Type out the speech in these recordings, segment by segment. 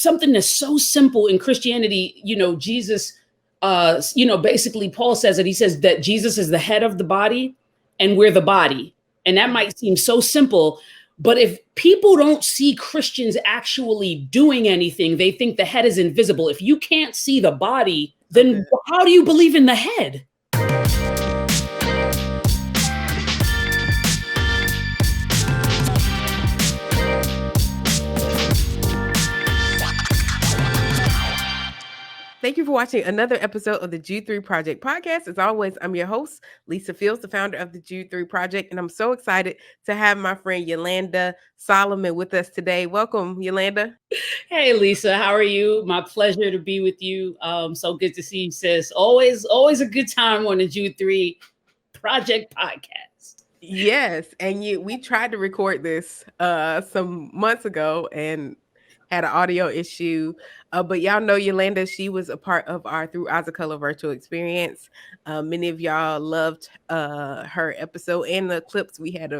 something that's so simple in Christianity, Jesus, basically Paul says it. He says that Jesus is the head of the body and we're the body. And that might seem so simple, but if people don't see Christians actually doing anything, they think the head is invisible. If you can't see the body, then how do you believe in the head? Thank you for watching another episode of the Jude 3 Project podcast. As always, I'm your host, Lisa Fields, the founder of the Jude 3 Project, and I'm so excited to have my friend Yolanda Solomon with us today. Welcome, Yolanda. Hey, Lisa, how are you? My pleasure to be with you. So good to see you, sis. Always a good time on the Jude 3 Project podcast. Yes, and we tried to record this some months ago and had an audio issue, but y'all know Yolanda, she was a part of our Through Eyes of Color virtual experience. Many of y'all loved her episode and the clips we had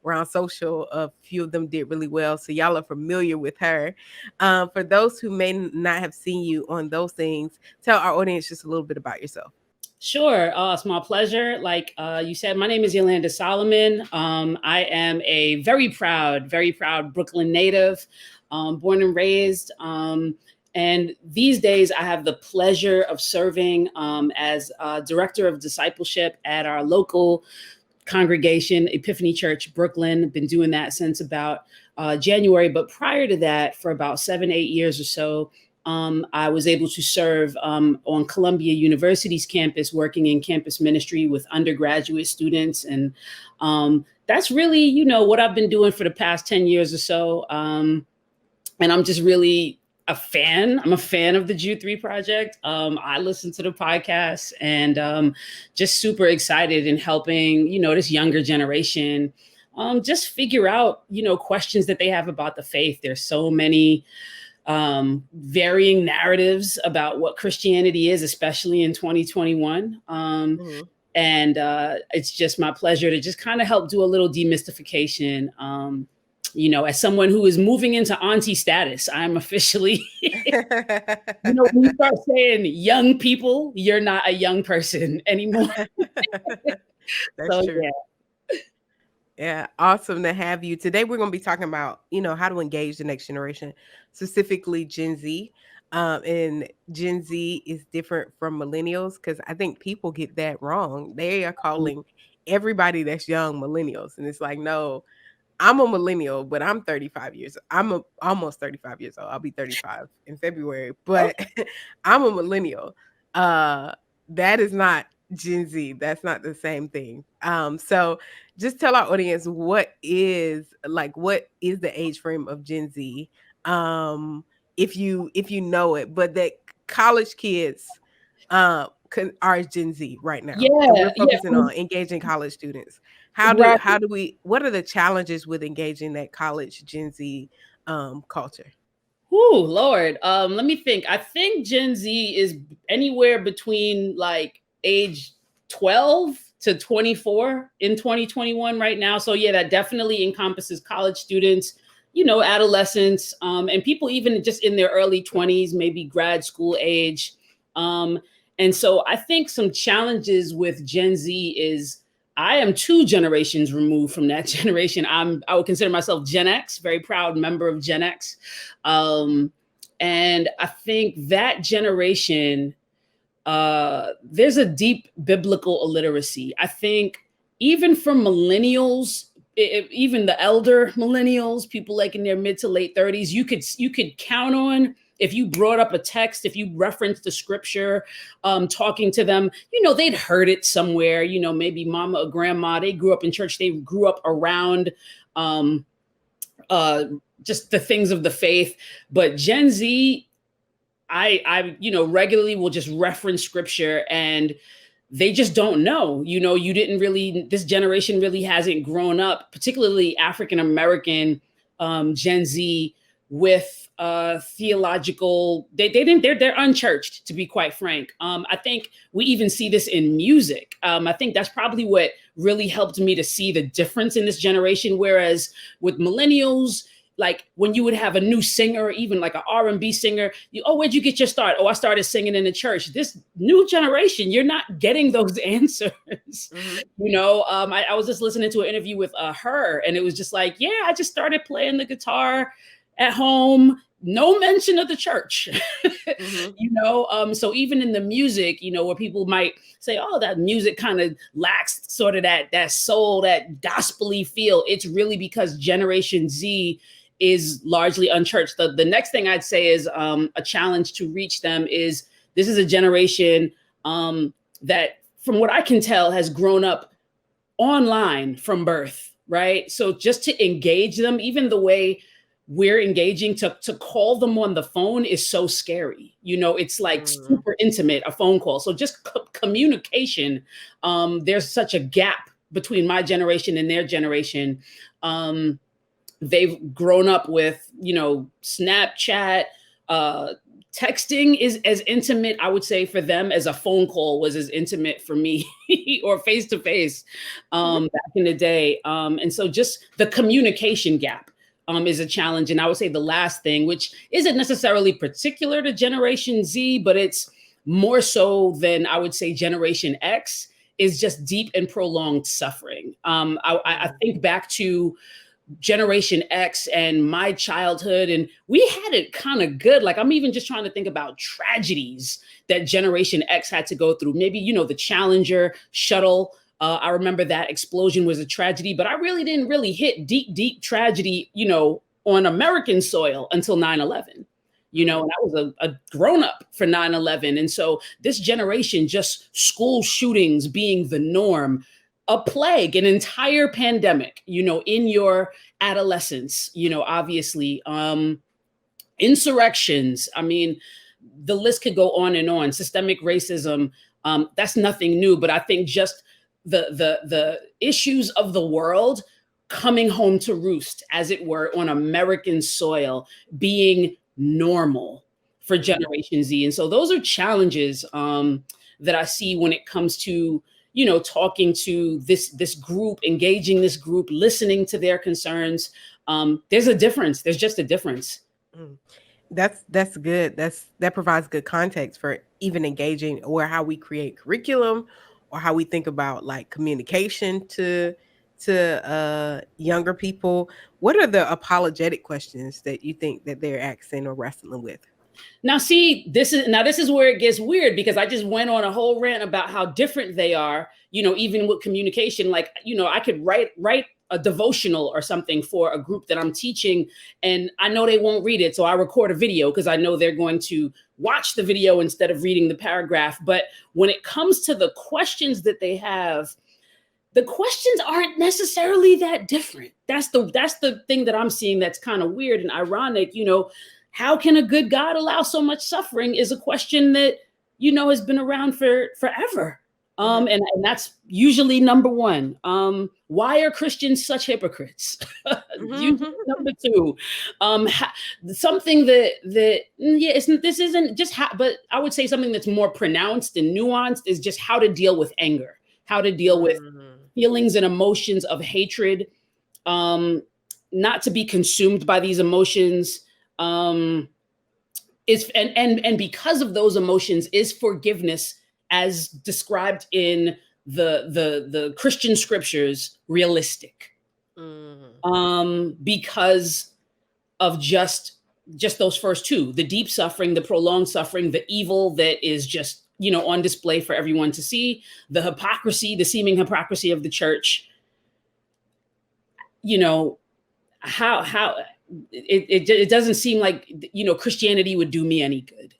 around social. A few of them did really well, so y'all are familiar with her. For those who may not have seen you on those things, tell our audience just a little bit about yourself. Sure. It's my pleasure. Like you said, my name is Yolanda Solomon. I am a very proud Brooklyn native, born and raised. And these days I have the pleasure of serving as director of discipleship at our local congregation, Epiphany Church, Brooklyn. Been doing that since about January. But prior to that, for about 7-8 years or so, I was able to serve on Columbia University's campus, working in campus ministry with undergraduate students. And that's really, what I've been doing for the past 10 years or so. And I'm just really a fan. I'm a fan of the Jude 3 Project. I listen to the podcast and just super excited in helping, this younger generation just figure out, questions that they have about the faith. There's so many varying narratives about what Christianity is, especially in 2021. And it's just my pleasure to just kind of help do a little demystification. As someone who is moving into auntie status, I'm officially, when you start saying young people, you're not a young person anymore. That's true. Yeah, awesome to have you. Today, we're going to be talking about, how to engage the next generation, specifically Gen Z. And Gen Z is different from millennials because I think people get that wrong. They are calling everybody that's young millennials. And it's like, no, I'm a millennial, but I'm 35 years. Almost 35 years old. I'll be 35 in February, but I'm a millennial. That is not Gen Z. That's not the same thing. So just tell our audience what is the age frame of Gen Z, if you know it, but that college kids are Gen Z right now. Yeah, and we're focusing on engaging college students. What are the challenges with engaging that college Gen Z culture? Oh, Lord. Let me think. I think Gen Z is anywhere between like age 12 to 24 in 2021 right now. So yeah, that definitely encompasses college students, adolescents, and people even just in their early 20s, maybe grad school age. And so I think some challenges with Gen Z is I am 2 generations removed from that generation. I would consider myself Gen X, very proud member of Gen X. And I think that generation, there's a deep biblical illiteracy. I think even for millennials, even the elder millennials, people like in their mid to late 30s, you could count on, if you brought up a text, if you referenced the scripture, talking to them, they'd heard it somewhere, maybe mama or grandma, they grew up in church, they grew up around just the things of the faith. But Gen Z, I regularly will just reference scripture and they just don't know, this generation really hasn't grown up, particularly African-American Gen Z, with theological, they're unchurched, to be quite frank. I think we even see this in music. I think that's probably what really helped me to see the difference in this generation. Whereas with millennials, like when you would have a new singer, even like an R&B singer, where'd you get your start? Oh, I started singing in the church. This new generation, you're not getting those answers. I was just listening to an interview with her, and it was just like, yeah, I just started playing the guitar at home. No mention of the church. So even in the music, where people might say, oh, that music kind of lacks sort of that soul, that gospel-y feel, it's really because Generation Z is largely unchurched. The next thing I'd say is a challenge to reach them is this is a generation that, from what I can tell, has grown up online from birth, right? So just to engage them, even the way we're engaging, to call them on the phone is so scary. It's like super intimate, a phone call. So just communication, there's such a gap between my generation and their generation. They've grown up with, Snapchat, texting is as intimate, I would say, for them as a phone call was as intimate for me or face to face back in the day. And so just the communication gap is a challenge. And I would say the last thing, which isn't necessarily particular to Generation Z, but it's more so than I would say Generation X, is just deep and prolonged suffering. I think back to Generation X and my childhood, and we had it kind of good. Like, I'm even just trying to think about tragedies that Generation X had to go through. Maybe, the Challenger shuttle. I remember that explosion was a tragedy, but I really didn't hit deep tragedy, on American soil until 9/11. And I was a grown-up for 9/11. And so this generation, just school shootings being the norm, a plague, an entire pandemic, in your adolescence, obviously, insurrections. I mean, the list could go on and on. Systemic racism, that's nothing new, but I think just the issues of the world coming home to roost, as it were, on American soil, being normal for Generation Z. And so those are challenges that I see when it comes to talking to this group, engaging this group, listening to their concerns. There's a difference. There's just a difference. That's good. That provides good context for even engaging, or how we create curriculum, or how we think about like communication to younger people. What are the apologetic questions that you think that they're asking or wrestling with? Now, see, this is where it gets weird, because I just went on a whole rant about how different they are, even with communication. Like, I could write a devotional or something for a group that I'm teaching, and I know they won't read it. So I record a video because I know they're going to watch the video instead of reading the paragraph. But when it comes to the questions that they have, the questions aren't necessarily that different. That's the thing that I'm seeing that's kind of weird and ironic. How can a good God allow so much suffering is a question that, has been around for forever. And that's usually number one. Why are Christians such hypocrites? Number two, something this isn't just but I would say something that's more pronounced and nuanced is just how to deal with anger, how to deal with feelings and emotions of hatred, not to be consumed by these emotions. Is and because of those emotions, is forgiveness, as described in the Christian scriptures, realistic? Because of just those first two, the deep suffering, the prolonged suffering, the evil that is just on display for everyone to see, the hypocrisy, the seeming hypocrisy of the church. How it doesn't seem like Christianity would do me any good.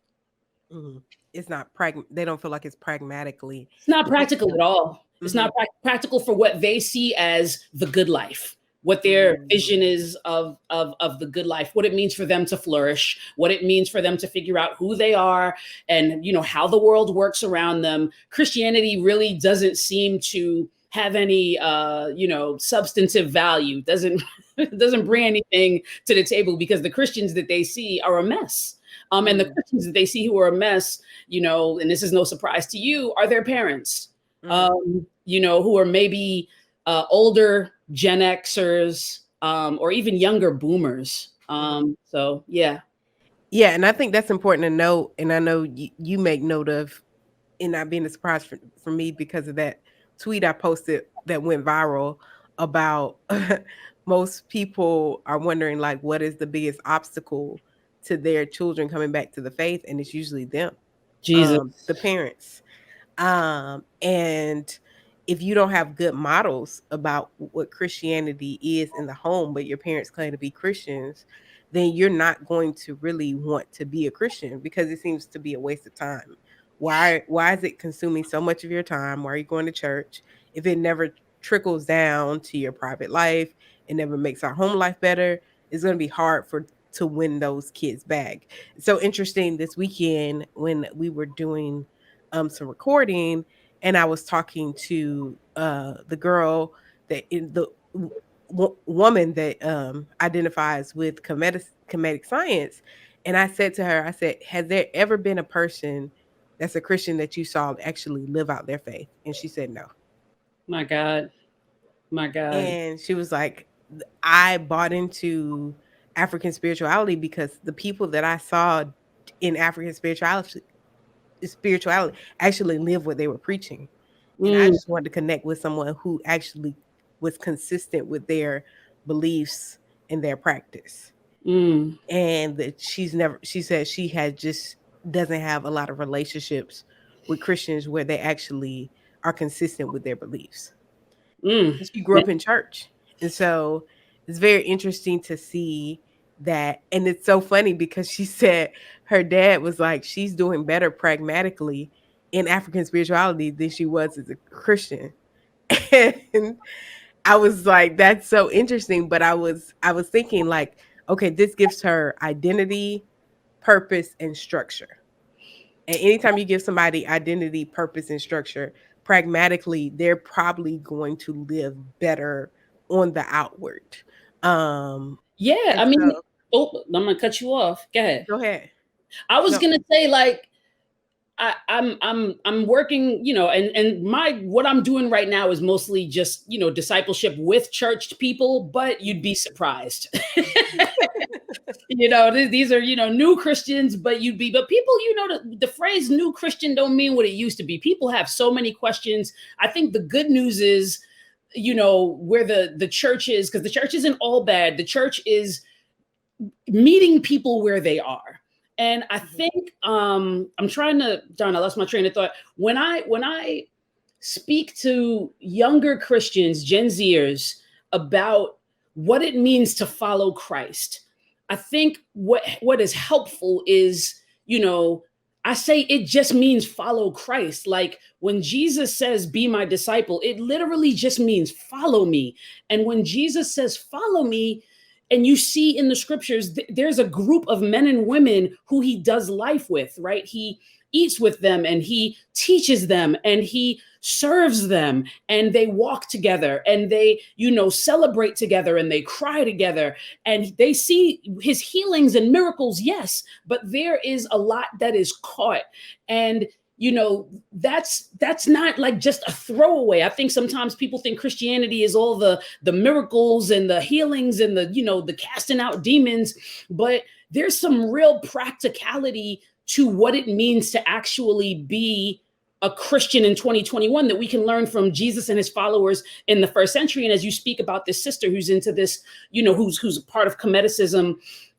It's not they don't feel like it's pragmatically. It's not practical at all. It's not practical for what they see as the good life, what their vision is of the good life, what it means for them to flourish, what it means for them to figure out who they are, and how the world works around them. Christianity really doesn't seem to have any substantive value. Doesn't bring anything to the table, because the Christians that they see are a mess. And the Christians that they see who are a mess, and this is no surprise to you, are their parents, who are maybe older Gen Xers, or even younger boomers. So yeah. Yeah, and I think that's important to note, and I know you make note of it not being a surprise for me because of that tweet I posted that went viral about most people are wondering, like, what is the biggest obstacle to their children coming back to the faith, and it's usually them, Jesus. the parents. And if you don't have good models about what Christianity is in the home, but your parents claim to be Christians, then you're not going to really want to be a Christian because it seems to be a waste of time. Why is it consuming so much of your time? Why are you going to church if it never trickles down to your private life? It never makes our home life better. It's going to be hard to win those kids back. So interesting this weekend when we were doing some recording, and I was talking to the girl that in the woman that identifies with comedic science, and I said to her, I said, "Has there ever been a person that's a Christian that you saw actually live out their faith?" And she said, "No." My God. My God. And she was like, "I bought into African spirituality because the people that I saw in African spirituality actually live what they were preaching. And I Mm, just wanted to connect with someone who actually was consistent with their beliefs and their practice." mm, And that she said she had just doesn't have a lot of relationships with Christians where they actually are consistent with their beliefs. mm. She grew up in church. And so it's very interesting to see that. And it's so funny because she said her dad was like, she's doing better pragmatically in African spirituality than she was as a Christian. And I was like, that's so interesting. But I was thinking like, okay, this gives her identity, purpose, and structure. And anytime you give somebody identity, purpose, and structure, pragmatically, they're probably going to live better on the outward. Yeah, And I mean, so oh, I'm gonna cut you off. Go ahead. go ahead. I was No. gonna say, like, I'm working, and my what I'm doing right now is mostly just, discipleship with churched people, but you'd be surprised. These are, new Christians, but people, the phrase new Christian don't mean what it used to be. People have so many questions. I think the good news is, where the church is, because the church isn't all bad. The church is meeting people where they are. And I think I'm trying to, darn, I lost my train of thought. When I speak to younger Christians, Gen Zers, about what it means to follow Christ, I think what is helpful is, I say it just means follow Christ. Like when Jesus says, be my disciple, it literally just means follow me. And when Jesus says, follow me, and you see in the scriptures, there's a group of men and women who he does life with, right? He eats with them and he teaches them and he serves them and they walk together and they, celebrate together and they cry together and they see his healings and miracles. Yes, but there is a lot that is caught. And that's not like just a throwaway. I think sometimes people think Christianity is all the miracles and the healings and the casting out demons, but there's some real practicality to what it means to actually be a Christian in 2021 that we can learn from Jesus and his followers in the first century. And as you speak about this sister who's into this, who's a part of comedicism,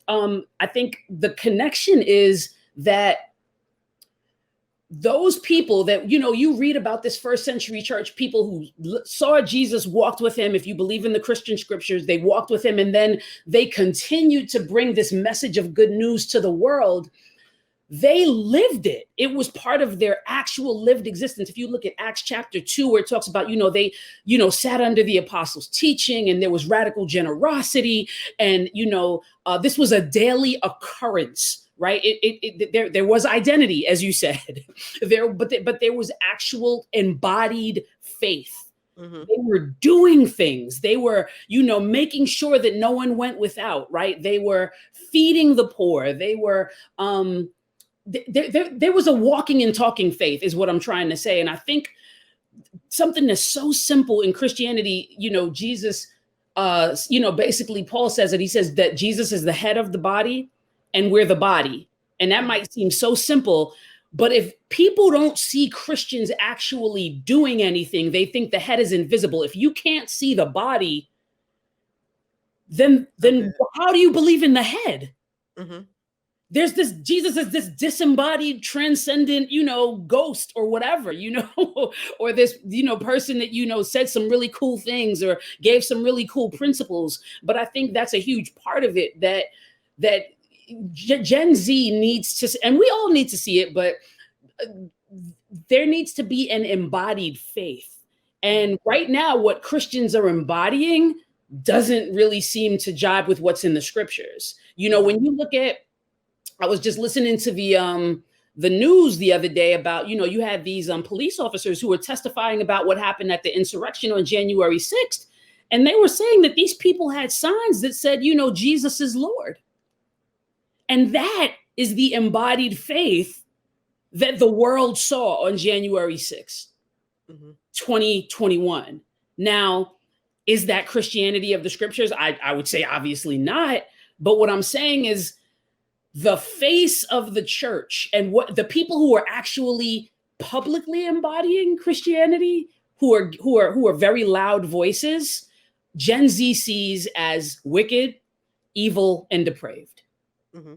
I think the connection is that those people that, you read about this first century church, people who saw Jesus, walked with him. If you believe in the Christian scriptures, they walked with him and then they continued to bring this message of good news to the world. They lived it. It was part of their actual lived existence. If you look at Acts chapter 2, where it talks about, they, sat under the apostles' teaching and there was radical generosity. And, this was a daily occurrence, right? There was identity, as you said, but there was actual embodied faith. Mm-hmm. They were doing things. They were, making sure that no one went without, right? They were feeding the poor. They were, there was a walking and talking faith is what I'm trying to say. And I think something that's so simple in Christianity, Jesus basically Paul says it. He says that Jesus is the head of the body and we're the body. And that might seem so simple, but if people don't see Christians actually doing anything, they think the head is invisible. If you can't see the body, then how do you believe in the head? Mm-hmm. There's this, Jesus is this disembodied, transcendent, ghost or whatever, or this, person that, said some really cool things or gave some really cool principles. But I think that's a huge part of it that Gen Z needs to, and we all need to see it, but there needs to be an embodied faith. And right now, what Christians are embodying doesn't really seem to jibe with what's in the scriptures. When you look at, I was just listening to the news the other day about, you had these police officers who were testifying about what happened at the insurrection on January 6th. And they were saying that these people had signs that said, Jesus is Lord. And that is the embodied faith that the world saw on January 6th, 2021. Now, is that Christianity of the scriptures? I would say obviously not. But what I'm saying is the face of the church and what the people who are actually publicly embodying Christianity, who are very loud voices, Gen Z sees as wicked, evil, and depraved. Mm-hmm.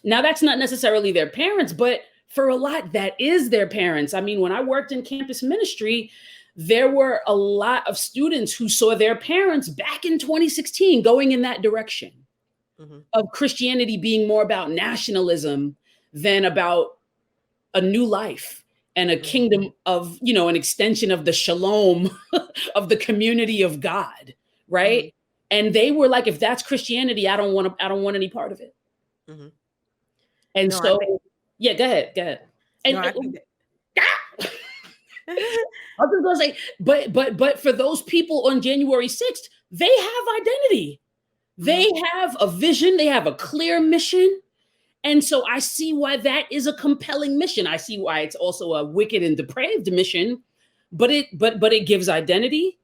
Now, that's not necessarily their parents, but for a lot, that is their parents. I mean, when I worked in campus ministry, there were a lot of students who saw their parents back in 2016 going in that direction of Christianity being more about nationalism than about a new life and a kingdom of, an extension of the shalom of the community of God, right? And they were like, if that's Christianity, I don't want any part of it. And no, so, yeah, go ahead. And, I was just gonna say, but for those people on January 6th, they have identity. They have a vision. They have a clear mission. And so I see why that is a compelling mission. I see why it's also a wicked and depraved mission, but it gives identity,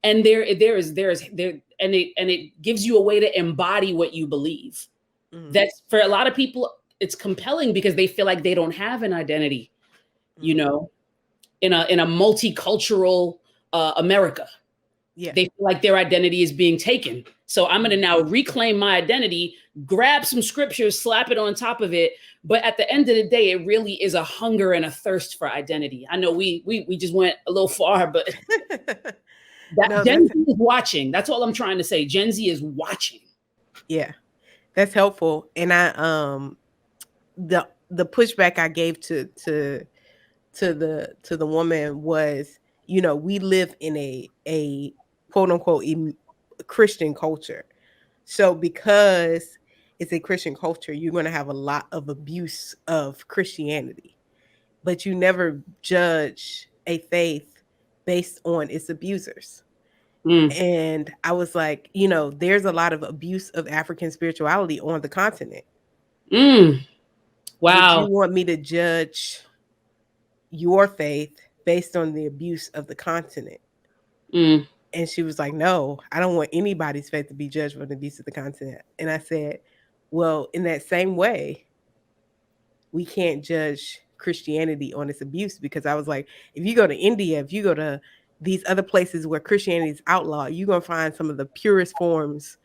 and it gives you a way to embody what you believe. That's, for a lot of people, it's compelling because they feel like they don't have an identity, in a multicultural America. Yeah. They feel like their identity is being taken. So I'm going to now reclaim my identity, grab some scriptures, slap it on top of it. But at the end of the day, it really is a hunger and a thirst for identity. I know we just went a little far, but Gen Z is watching. That's all I'm trying to say. Gen Z is watching. Yeah, that's helpful. And the pushback I gave to the woman was, we live in a quote unquote Christian culture. So because it's a Christian culture, you're going to have a lot of abuse of Christianity, but you never judge a faith based on its abusers. And I was like, there's a lot of abuse of African spirituality on the continent. Wow. Would you want me to judge your faith based on the abuse of the continent? And she was like, no, I don't want anybody's faith to be judged for the abuse of the continent. And I said, well, in that same way, we can't judge Christianity on its abuse, because I was like, if you go to India, if you go to these other places where Christianity is outlawed, you're going to find some of the purest forms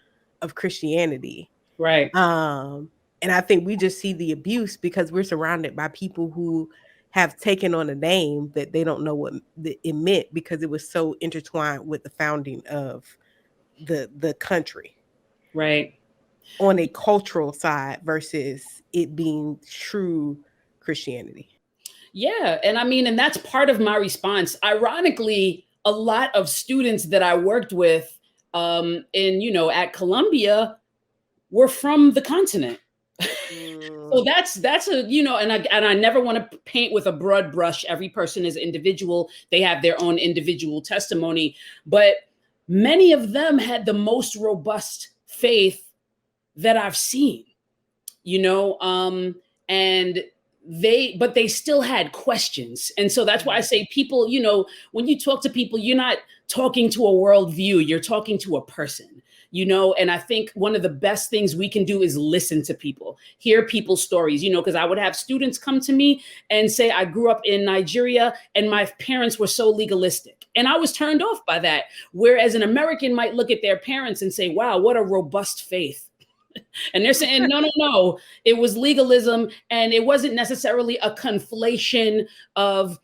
of Christianity. Right. And I think we just see the abuse because we're surrounded by people who have taken on a name that they don't know what it meant, because it was so intertwined with the founding of the country. Right. On a cultural side versus it being true Christianity. Yeah. And I mean, and that's part of my response. Ironically, a lot of students that I worked with at Columbia were from the continent. So that's a, and I never want to paint with a broad brush. Every person is individual. They have their own individual testimony, but many of them had the most robust faith that I've seen, and but they still had questions. And so that's why I say people, when you talk to people, you're not talking to a worldview, you're talking to a person, and I think one of the best things we can do is listen to people, hear people's stories, because I would have students come to me and say, I grew up in Nigeria and my parents were so legalistic. And I was turned off by that. Whereas an American might look at their parents and say, wow, what a robust faith. And they're saying, no, it was legalism. And it wasn't necessarily a conflation of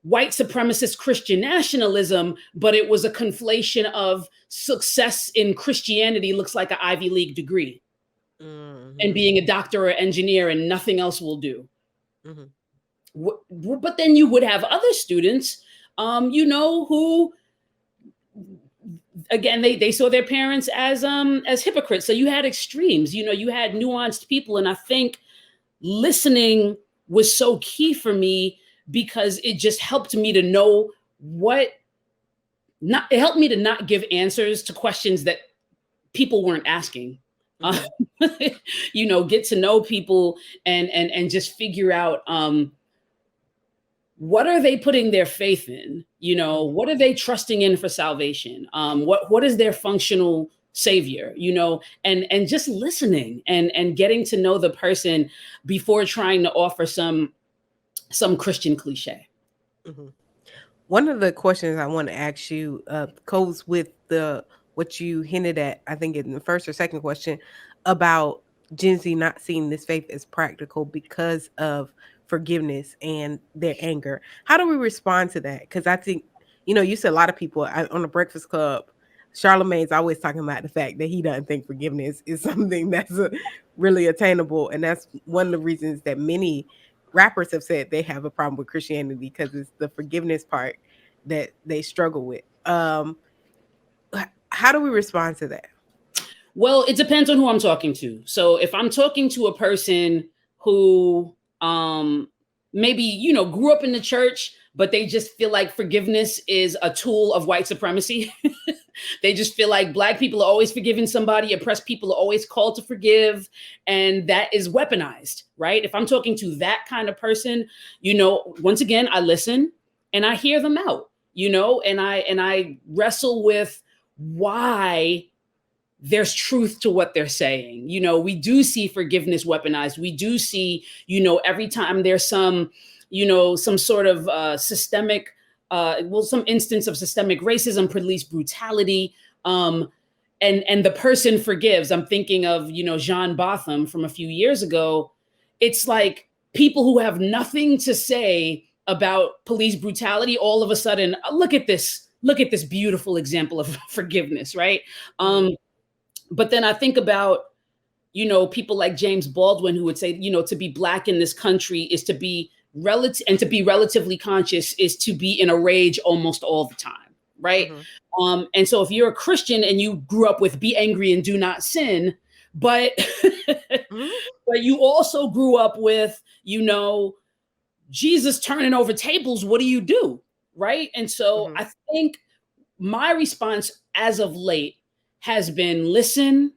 white supremacist Christian nationalism, but it was a conflation of success in Christianity looks like an Ivy League degree and being a doctor or engineer and nothing else will do. But then you would have other students, who, again, they saw their parents as hypocrites. So you had extremes, you had nuanced people. And I think listening was so key for me because it just helped me to know it helped me to not give answers to questions that people weren't asking. Get to know people and just figure out what are they putting their faith in? What are they trusting in for salvation? What is their functional savior? And just listening and getting to know the person before trying to offer some Christian cliche. One of the questions I want to ask you goes with what you hinted at, I think in the first or second question, about Gen Z not seeing this faith as practical because of forgiveness and their anger. How do we respond to that? Because I think, you said a lot of people on the Breakfast Club, Charlamagne's always talking about the fact that he doesn't think forgiveness is something that's really attainable. And that's one of the reasons that many rappers have said they have a problem with Christianity, because it's the forgiveness part that they struggle with. How do we respond to that? Well, it depends on who I'm talking to. So if I'm talking to a person who maybe, grew up in the church, but they just feel like forgiveness is a tool of white supremacy. They just feel like Black people are always forgiving somebody, oppressed people are always called to forgive, and that is weaponized, right? If I'm talking to that kind of person, once again, I listen and I hear them out, and I wrestle with why there's truth to what they're saying. We do see forgiveness weaponized. We do see, every time there's some sort of systemic, some instance of systemic racism, police brutality, and the person forgives. I'm thinking of, Jean Botham from a few years ago. It's like people who have nothing to say about police brutality, all of a sudden, look at this beautiful example of forgiveness, right? But then I think about, people like James Baldwin, who would say, to be Black in this country is to be and to be relatively conscious is to be in a rage almost all the time, right? And so if you're a Christian and you grew up with be angry and do not sin, but but you also grew up with, Jesus turning over tables, what do you do, right? And so I think my response as of late has been listen,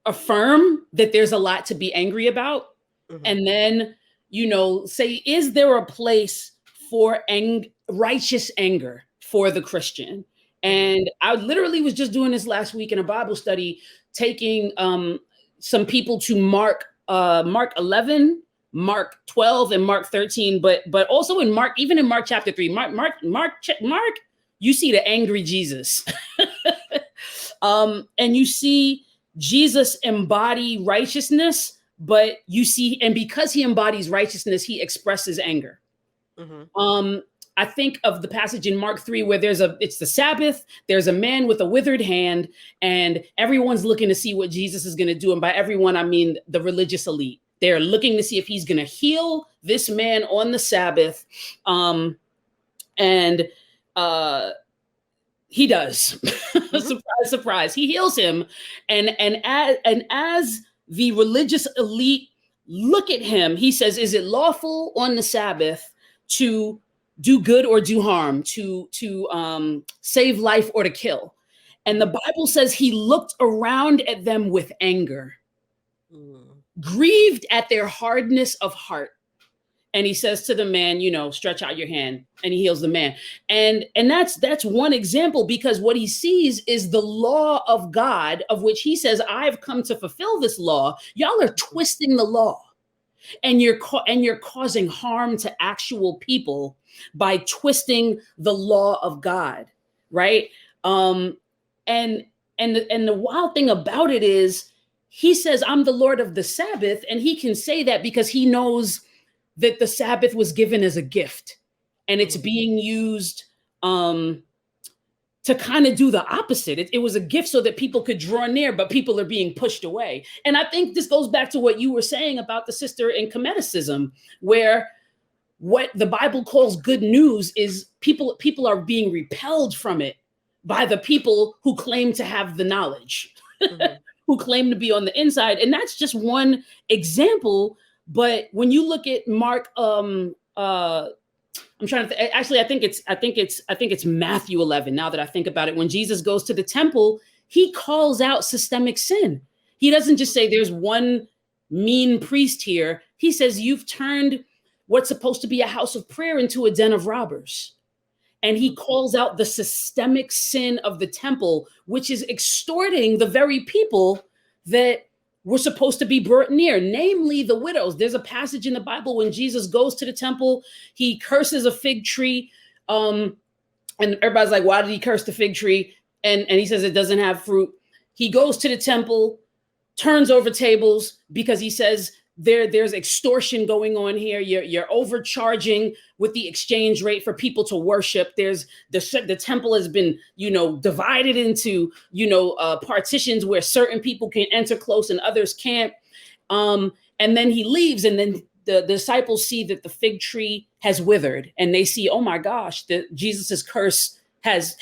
affirm that there's a lot to be angry about. And then, say, is there a place for righteous anger for the Christian? And I literally was just doing this last week in a Bible study, taking some people to Mark 11, Mark 12, and Mark 13, but also in Mark, even in Mark chapter 3, Mark, you see the angry Jesus. And you see Jesus embody righteousness, but you see, and because he embodies righteousness, he expresses anger. I think of the passage in Mark 3 where it's the Sabbath, there's a man with a withered hand, and everyone's looking to see what Jesus is going to do. And by everyone, I mean the religious elite. They're looking to see if he's going to heal this man on the Sabbath. And he does. Surprise, surprise. He heals him. And as the religious elite look at him, he says, is it lawful on the Sabbath to do good or do harm, to save life or to kill? And the Bible says he looked around at them with anger. grieved at their hardness of heart. And he says to the man, stretch out your hand, and he heals the man. And that's one example, because what he sees is the law of God, of which he says, I've come to fulfill this law. Y'all are twisting the law, and you're causing harm to actual people by twisting the law of God, right? And the wild thing about it is, he says, I'm the Lord of the Sabbath, and he can say that because he knows that the Sabbath was given as a gift, and it's being used to kind of do the opposite. It was a gift so that people could draw near, but people are being pushed away. And I think this goes back to what you were saying about the sister in Comedicism, where what the Bible calls good news is people are being repelled from it by the people who claim to have the knowledge, who claim to be on the inside. And that's just one example. But when you look at Mark, I'm trying to actually, I think it's Matthew 11. Now that I think about it, when Jesus goes to the temple, he calls out systemic sin. He doesn't just say there's one mean priest here. He says, you've turned what's supposed to be a house of prayer into a den of robbers. And he calls out the systemic sin of the temple, which is extorting the very people that were supposed to be brought near, namely the widows. There's a passage in the Bible when Jesus goes to the temple, he curses a fig tree. And everybody's like, why did he curse the fig tree? And he says it doesn't have fruit. He goes to the temple, turns over tables, because he says there's extortion going on here. You're overcharging with the exchange rate for people to worship. There's the temple has been, divided into, partitions where certain people can enter close and others can't. And then he leaves, and then the disciples see that the fig tree has withered, and they see, oh my gosh, Jesus's curse has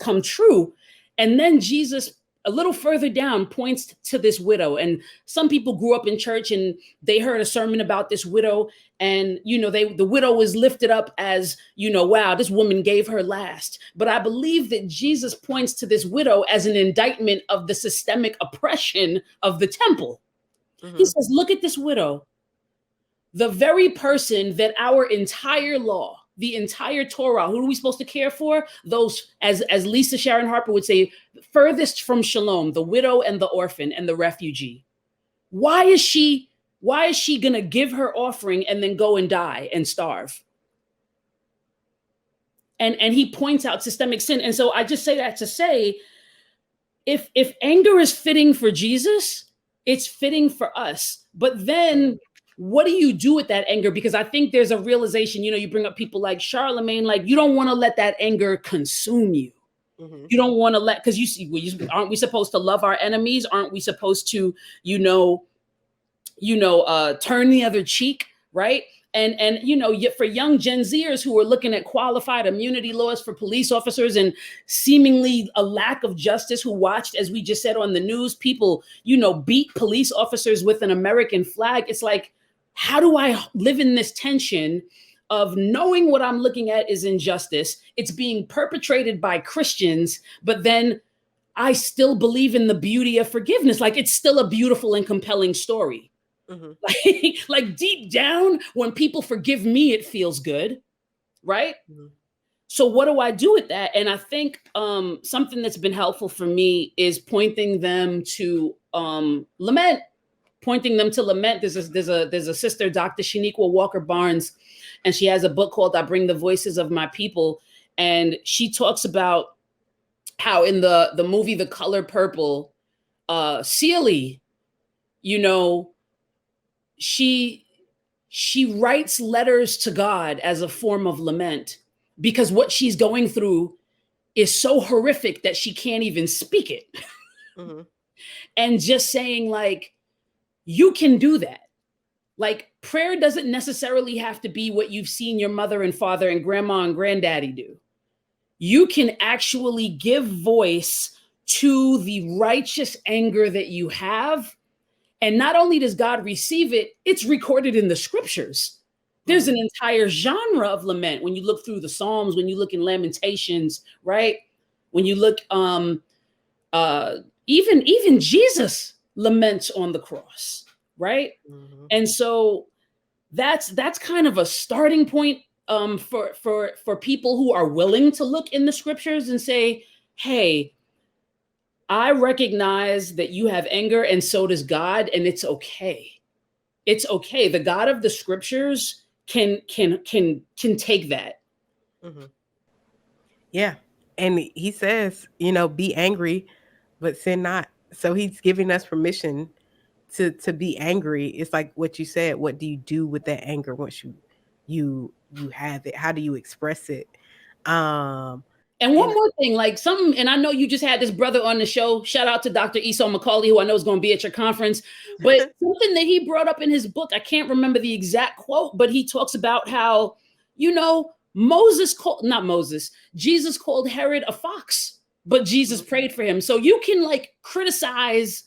come true. And then Jesus, a little further down, points to this widow. And some people grew up in church and they heard a sermon about this widow, and the widow was lifted up as, wow, this woman gave her last. But I believe that Jesus points to this widow as an indictment of the systemic oppression of the temple. He says, look at this widow, the very person that our entire law, the entire Torah, who are we supposed to care for? Those, as Lisa Sharon Harper would say, furthest from shalom, the widow and the orphan and the refugee. Why is she going to give her offering and then go and die and starve? And he points out systemic sin. And so I just say that to say, if anger is fitting for Jesus, it's fitting for us. But then what do you do with that anger? Because I think there's a realization, you bring up people like Charlemagne, like you don't want to let that anger consume you. You don't want to let, because aren't we supposed to love our enemies? Aren't we supposed to, turn the other cheek, right? And for young Gen Zers who are looking at qualified immunity laws for police officers and seemingly a lack of justice, who watched, as we just said on the news, people, beat police officers with an American flag. It's like, how do I live in this tension of knowing what I'm looking at is injustice? It's being perpetrated by Christians, but then I still believe in the beauty of forgiveness. Like, it's still a beautiful and compelling story. Like deep down, when people forgive me, it feels good, right? So what do I do with that? And I think something that's been helpful for me is pointing them to lament. There's a sister, Dr. Shaniqua Walker Barnes, and she has a book called I Bring the Voices of My People. And she talks about how in the movie The Color Purple, Celie, she writes letters to God as a form of lament, because what she's going through is so horrific that she can't even speak it. And just saying, like, you can do that. Like, prayer doesn't necessarily have to be what you've seen your mother and father and grandma and granddaddy do. You can actually give voice to the righteous anger that you have. And not only does God receive it, it's recorded in the scriptures. There's an entire genre of lament. When you look through the Psalms, when you look in Lamentations, right? When you look, even Jesus laments on the cross, right? Mm-hmm. And so that's kind of a starting point for people who are willing to look in the scriptures and say, hey, I recognize that you have anger and so does God, and it's okay. It's okay. The God of the scriptures can take that. Mm-hmm. Yeah. And he says, be angry, but sin not. So he's giving us permission to be angry. It's like what you said. What do you do with that anger once you have it? How do you express it? And one more thing, like something, and I know you just had this brother on the show. Shout out to Dr. Esau McCauley, who I know is going to be at your conference. But something that he brought up in his book, I can't remember the exact quote, but he talks about how, Jesus called Herod a fox, but Jesus prayed for him. So you can like criticize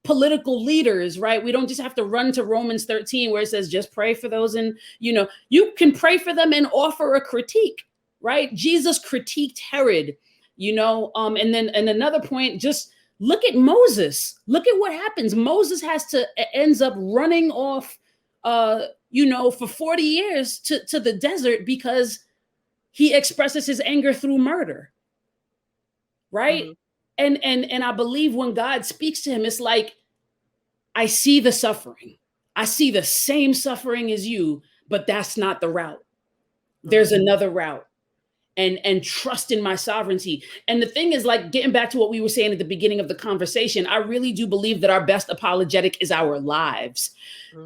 political leaders, right? We don't just have to run to Romans 13 where it says just pray for those, and you can pray for them and offer a critique. Right? Jesus critiqued Herod, and then another point, just look at Moses. Look at what happens. Moses ends up running off, for 40 years to the desert because he expresses his anger through murder. Right? Mm-hmm. And I believe when God speaks to him, it's like, I see the suffering. I see the same suffering as you, but that's not the route. There's another route. And trust in my sovereignty. And the thing is, like, getting back to what we were saying at the beginning of the conversation, I really do believe that our best apologetic is our lives.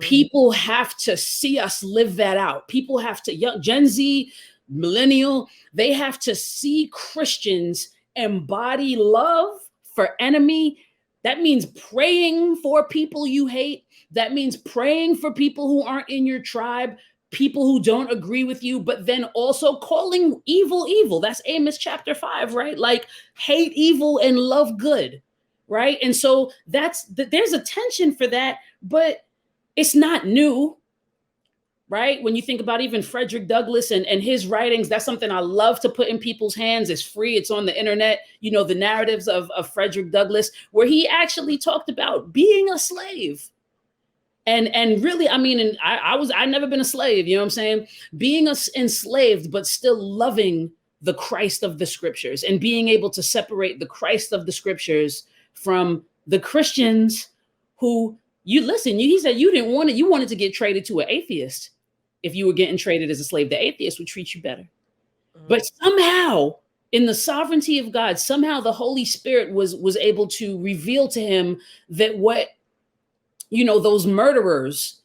People have to see us live that out. People have to, Gen Z, millennial, they have to see Christians embody love for enemy. That means praying for people you hate. That means praying for people who aren't in your tribe, people who don't agree with you, but then also calling evil. That's Amos chapter 5, right? Like, hate evil and love good, right? And so there's a tension for that, but it's not new, right? When you think about even Frederick Douglass and his writings, that's something I love to put in people's hands. It's free. It's on the internet. The narratives of Frederick Douglass, where he actually talked about being a slave. And really, I mean, and I never been a slave, you know what I'm saying? Being enslaved, but still loving the Christ of the scriptures and being able to separate the Christ of the scriptures from the Christians who he said you didn't want it. You wanted to get traded to an atheist. If you were getting traded as a slave, the atheist would treat you better. But somehow, in the sovereignty of God, somehow the Holy Spirit was able to reveal to him that what those murderers,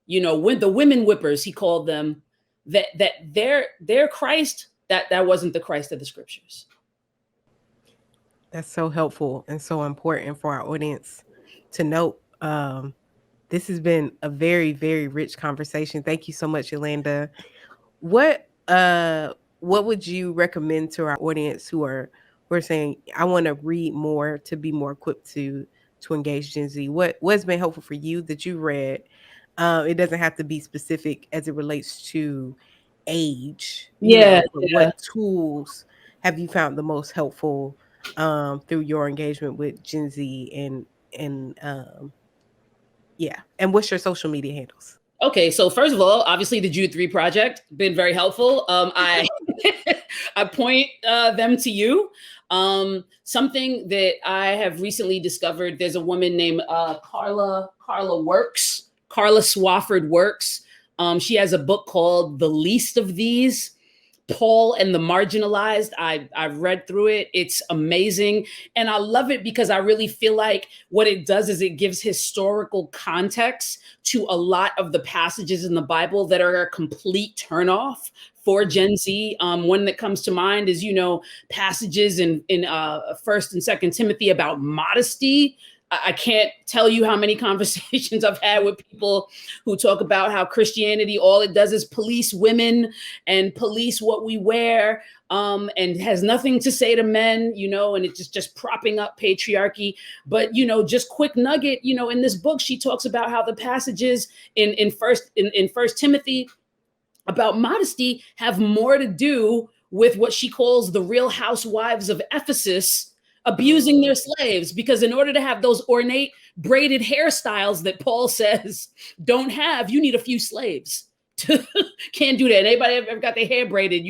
when the women whippers, he called them, that their Christ, that wasn't the Christ of the scriptures. That's so helpful and so important for our audience to note. This has been a very, very rich conversation. Thank you so much, Yolanda. What would you recommend to our audience who are saying, I want to read more to be more equipped to engage Gen Z? What's been helpful for you that you read? It doesn't have to be specific as it relates to age. But what tools have you found the most helpful through your engagement with Gen Z and and what's your social media handles? Okay, so first of all, obviously the Jude 3 project been very helpful. I I point them to you. Something that I have recently discovered, there's a woman named Carla Swafford Works. She has a book called The Least of These, Paul and the Marginalized. I've read through it. It's amazing. And I love it because I really feel like what it does is it gives historical context to a lot of the passages in the Bible that are a complete turnoff for Gen Z. One that comes to mind is, passages in 1st and 2nd Timothy about modesty. I can't tell you how many conversations I've had with people who talk about how Christianity, all it does is police women and police what we wear, and has nothing to say to men, and it's just propping up patriarchy. But, just quick nugget, in this book, she talks about how the passages in First Timothy about modesty have more to do with what she calls the Real Housewives of Ephesus abusing their slaves, because in order to have those ornate braided hairstyles that Paul says don't have, you need a few slaves. Can't do that. Anybody ever got their hair braided,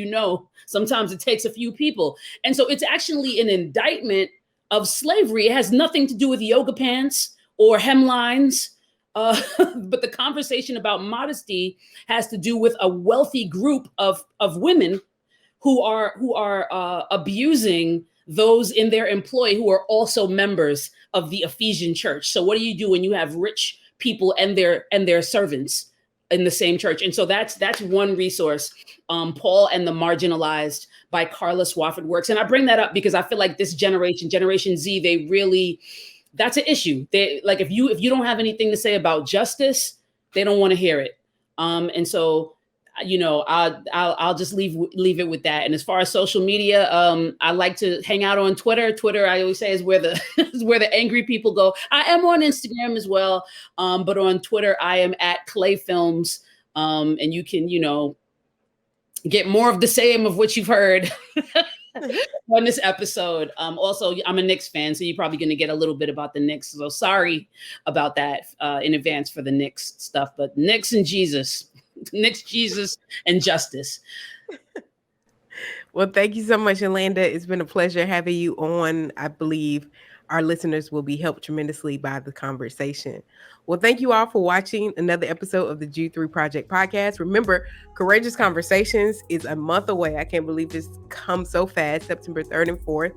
sometimes it takes a few people. And so it's actually an indictment of slavery. It has nothing to do with yoga pants or hemlines. But the conversation about modesty has to do with a wealthy group of women who are abusing those in their employ who are also members of the Ephesian church. So what do you do when you have rich people and their servants in the same church? And so that's one resource, Paul and the Marginalized by Carla Swafford Works. And I bring that up because I feel like this generation Z, they really, that's an issue. They like, if you don't have anything to say about justice, they don't want to hear it. And so, I'll just leave it with that. And as far as social media, I like to hang out on Twitter. Twitter, I always say, is where the is where the angry people go. I am on Instagram as well, but on Twitter, I am at Clay Films, and you can get more of the same of what you've heard on this episode. Also, I'm a Knicks fan, so you're probably going to get a little bit about the Knicks. So sorry about that in advance for the Knicks stuff, but Knicks and Jesus. Knicks, Jesus, and justice. Well, thank you so much, Yolanda. It's been a pleasure having you on. I believe our listeners will be helped tremendously by the conversation. Well, thank you all for watching another episode of the G3 Project podcast. Remember, Courageous Conversations is a month away. I can't believe it's come so fast, September 3rd and 4th.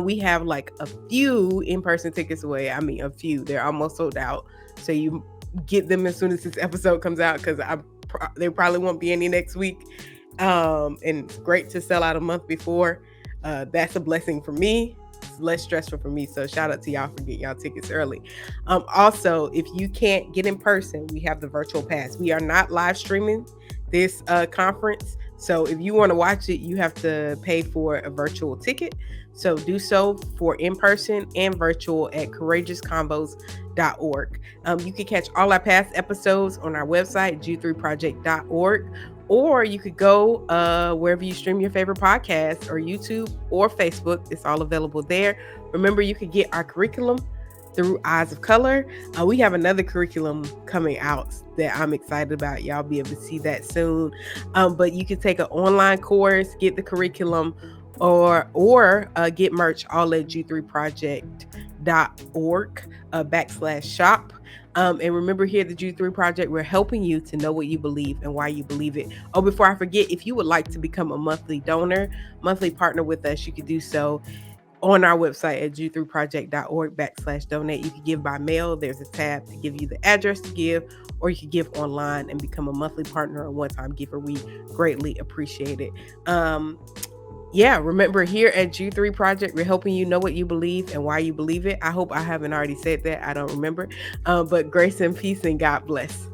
We have like a few in-person tickets away. I mean, a few. They're almost sold out. So you get them as soon as this episode comes out, because there probably won't be any next week. And it's great to sell out a month before. That's a blessing for me. It's less stressful for me. So shout out to y'all for getting y'all tickets early. Also, if you can't get in person, we have the virtual pass. We are not live streaming this conference. So if you want to watch it, you have to pay for a virtual ticket. So do so for in-person and virtual at courageouscombos.org. You can catch all our past episodes on our website, g3project.org, or you could go wherever you stream your favorite podcasts, or YouTube or Facebook. It's all available there. Remember, you can get our curriculum through Eyes of Color. We have another curriculum coming out that I'm excited about. Y'all be able to see that soon. But you can take an online course, get the curriculum, or get merch all at g3project.org/shop. And remember, here at the G3 Project, we're helping you to know what you believe and why you believe it. Oh, before I forget, if you would like to become a monthly donor, monthly partner with us, you can do so on our website at g3project.org/donate. You can give by mail. There's a tab to give you the address to give, or you can give online and become a monthly partner or one-time giver. We greatly appreciate it. Remember, here at G3 Project, we're helping you know what you believe and why you believe it. I hope I haven't already said that. I don't remember. But grace and peace and God bless.